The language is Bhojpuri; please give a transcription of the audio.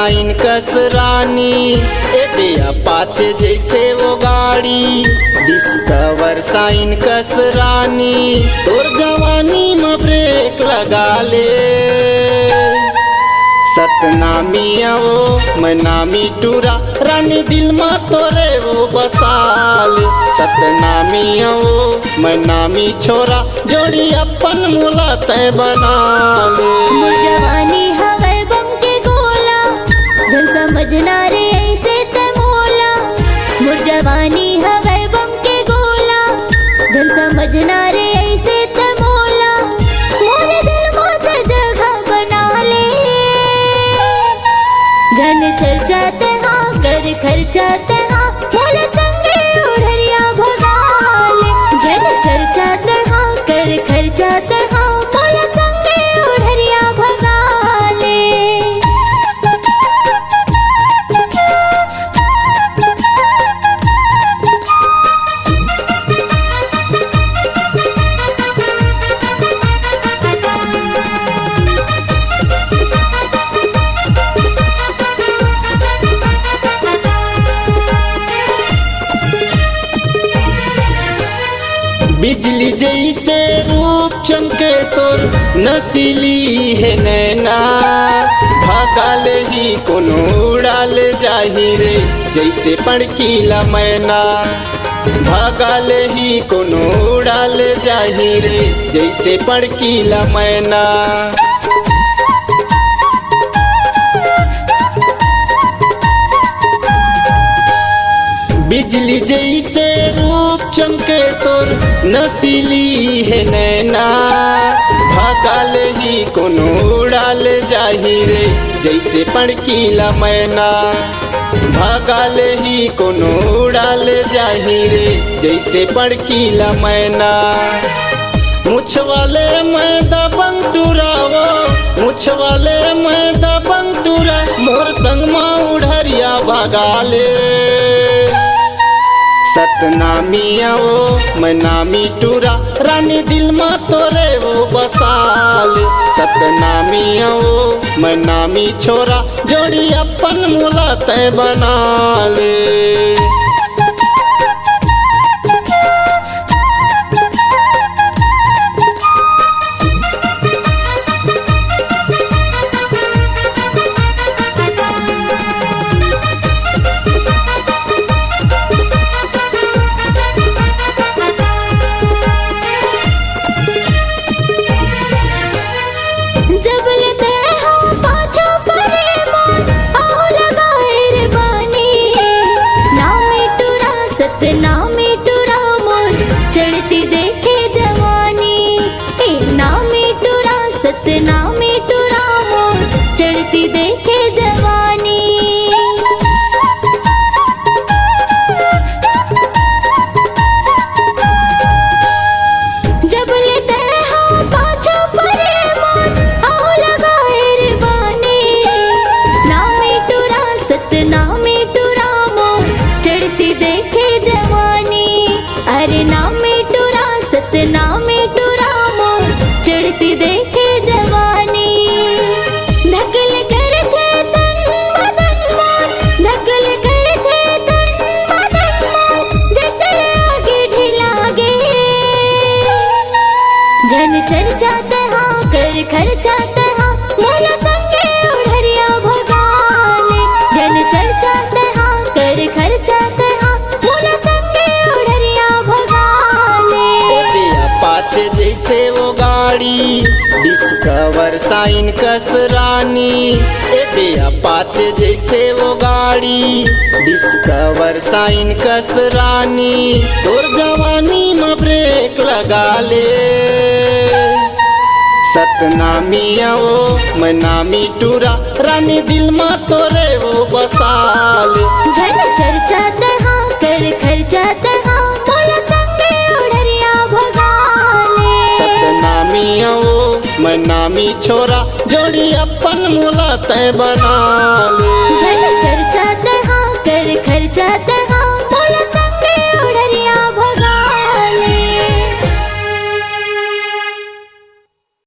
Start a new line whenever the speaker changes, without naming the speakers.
साइन कस रानी ए दिया पाचे जैसे वो गाड़ी डिस्कवर साइन कस रानी तोर जवानी में ब्रेक लगा ले सतनामी वो मैं नामी टूरा रानी दिल में तोरे वो बसाल सतनामी वो मैं नामी छोरा जोड़ी अपन मुला तय बना ले
जवानी हवे बम के गोला धन समझना रे ऐसे ते मोला मोर जवानी हवे बम के गोला धन समझना रे ऐसे ते मोला मोरे दिल में जगह बना ले जन चर्चाते हाँ कर खर्चाते हाँ मोले संगे उड़रिया भगा ले जन चर्चाते हाँ कर खर्चाते हाँ मोले संगे उड़रिया भगा ले
बिजली जैसे रूप चमके तोर नसीली है नैना भागाल ही कोनो उड़ाल जाही रे जैसे पड़कीला मैना भागाल ही कोनो उड़ाल जाही रे जैसे पड़कीला मैना बिजली जैसे रूप चमके तोर नसीली है नैना भागाल ही कोनो उड़ाल जाही रे जैसे पड़कीला मैना भागाल ही कोनो उड़ाल जाही रे जैसे पड़कीला मैना मुछ वाले मैं दबंग टूरावो मुछ वाले मैं दबंग टूरा मोर संग माँ उड़रिया भगाले सतनामी वो मैं नामी टूरा रानी दिल में तोरे वो बसाल सतनामी वो मैं नामी छोरा जोड़ी अपन मुला तय बना ले
नामी टूरा मोर चढ़ती देखे जवानी नामी टूरा सतनामी टूरा मोर चढ़ती देखे जवानी जब लेते हाँ पाछो परे मोर आओ लगाए रे बानी नामी टूरा सतनामी टूरा मोर चढ़ती देखे अरे नामी टूरा सतनामी टूरा मोर चढ़ती देखे जवानी धकल कर थे तन बदन मोर धकल कर थे तन बदन मोर जैसे आगे ढिलागे जन चर्चाते हाँ कर खर्चाते हाँ मोला संगे उड़रिया भगा ले जन चर्चाते हाँ कर खर्चाते हाँ मोला संगे उड़रिया
पाचे जैसे वो गाड़ी डिस्कवर साइन कस रानी ए दिया पाचे जैसे वो गाड़ी डिस्कवर साइन कस रानी तोर जवानी में ब्रेक लगा ले सतनामी वो मैं नामी टूरा रानी दिल में तोरे वो बसाल
जन चर्चाते हाँ कर खर्चाते हाँ मोला संगे उड़रिया भगा ले
सतनामी वो मैं नामी छोरा जोड़ी अपन मुला तय बना ले।